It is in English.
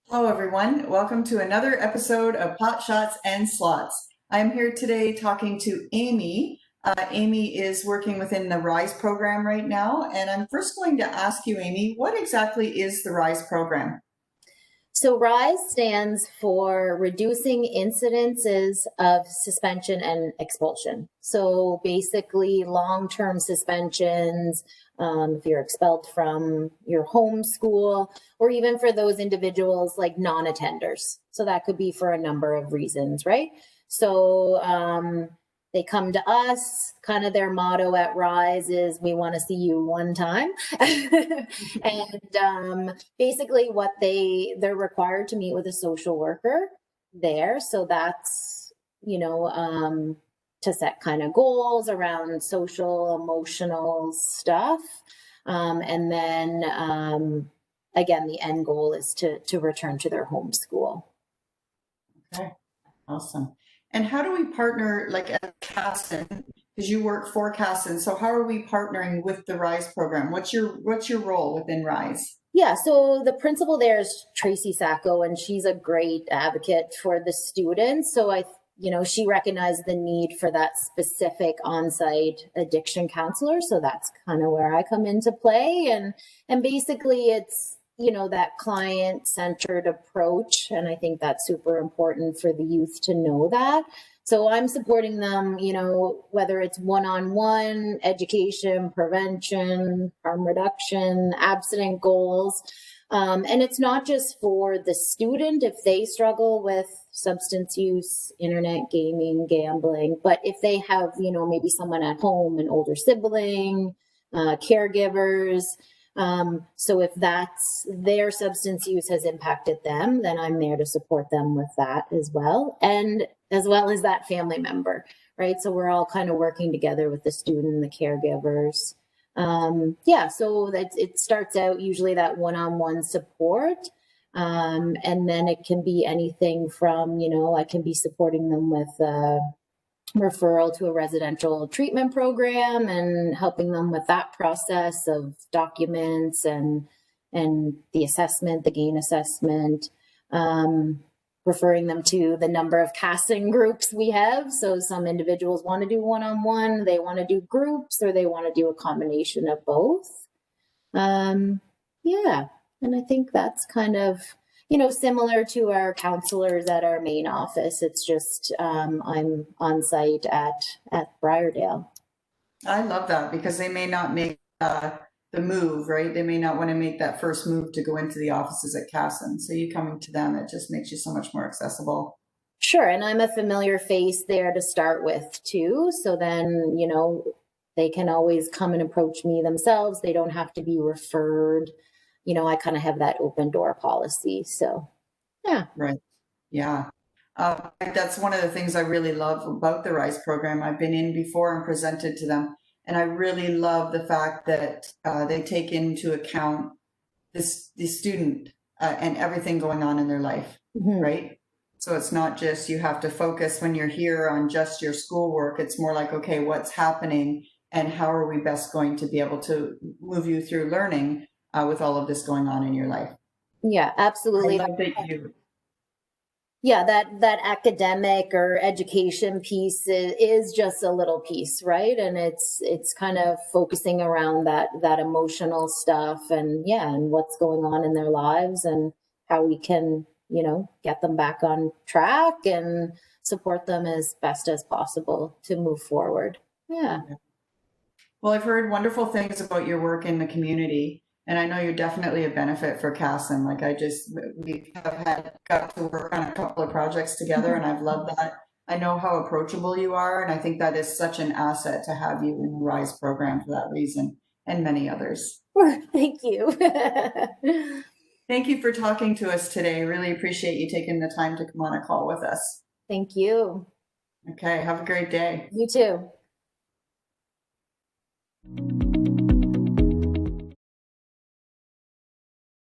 Hello, everyone. Welcome to another episode of Pot Shots and Slots. I'm here today talking to Amy. Amy is working within the RISE program right now, and I'm first going to ask you, Amy, what exactly is the RISE program? So RISE stands for Reducing Incidences of Suspension and Expulsion. So basically long-term suspensions, if you're expelled from your home school, or even for those individuals like non-attenders. So that could be for a number of reasons, right? So they come to us, kind of their motto at RISE is, we want to see you one time. And basically what they're required to meet with a social worker there. So that's, to set kind of goals around social, emotional stuff. And then again, the end goal is to return to their home school. Okay, awesome. And how do we partner, like at Cason, because you work for Cason, so how are we partnering with the RISE program? What's your role within RISE? Yeah, so the principal there is Tracy Sacco, and she's a great advocate for the students. So she recognized the need for that specific on-site addiction counselor. So that's kind of where I come into play. And basically it's, that client-centered approach. And I think that's super important for the youth to know that. So I'm supporting them, whether it's one-on-one education, prevention, harm reduction, abstinent goals. And it's not just for the student if they struggle with substance use, internet gaming, gambling, but if they have, maybe someone at home, an older sibling, caregivers. So if that's their substance use has impacted them, then I'm there to support them with that as well. And as well as that family member, right? So we're all kind of working together with the student and the caregivers. So it starts out usually that one-on-one support. And then it can be anything from, I can be supporting them with referral to a residential treatment program and helping them with that process of documents and the assessment, the gain assessment, referring them to the number of Cason groups we have. So some individuals want to do one-on-one, they want to do groups, or they want to do a combination of both. And I think that's kind of, similar to our counselors at our main office. It's just I'm on site at Briardale. I love that because they may not make the move, right? They may not want to make that first move to go into the offices at Cason. So you coming to them, it just makes you so much more accessible. Sure. And I'm a familiar face there to start with too. So then, they can always come and approach me themselves. They don't have to be referred. I kind of have that open door policy. So, yeah. Right. Yeah. That's one of the things I really love about the RISE program. I've been in before and presented to them. And I really love the fact that they take into account the student and everything going on in their life, right? So it's not just you have to focus when you're here on just your schoolwork. It's more like, okay, what's happening and how are we best going to be able to move you through learning with all of this going on in your life? Yeah, absolutely. Yeah, that academic or education piece is just a little piece, right? And it's kind of focusing around that emotional stuff and what's going on in their lives and how we can, get them back on track and support them as best as possible to move forward. Yeah. Well, I've heard wonderful things about your work in the community. And I know you're definitely a benefit for Cason. Like we have got to work on a couple of projects together and I've loved that. I know how approachable you are. And I think that is such an asset to have you in the RISE program for that reason and many others. Thank you. Thank you for talking to us today. Really appreciate you taking the time to come on a call with us. Thank you. Okay. Have a great day. You too.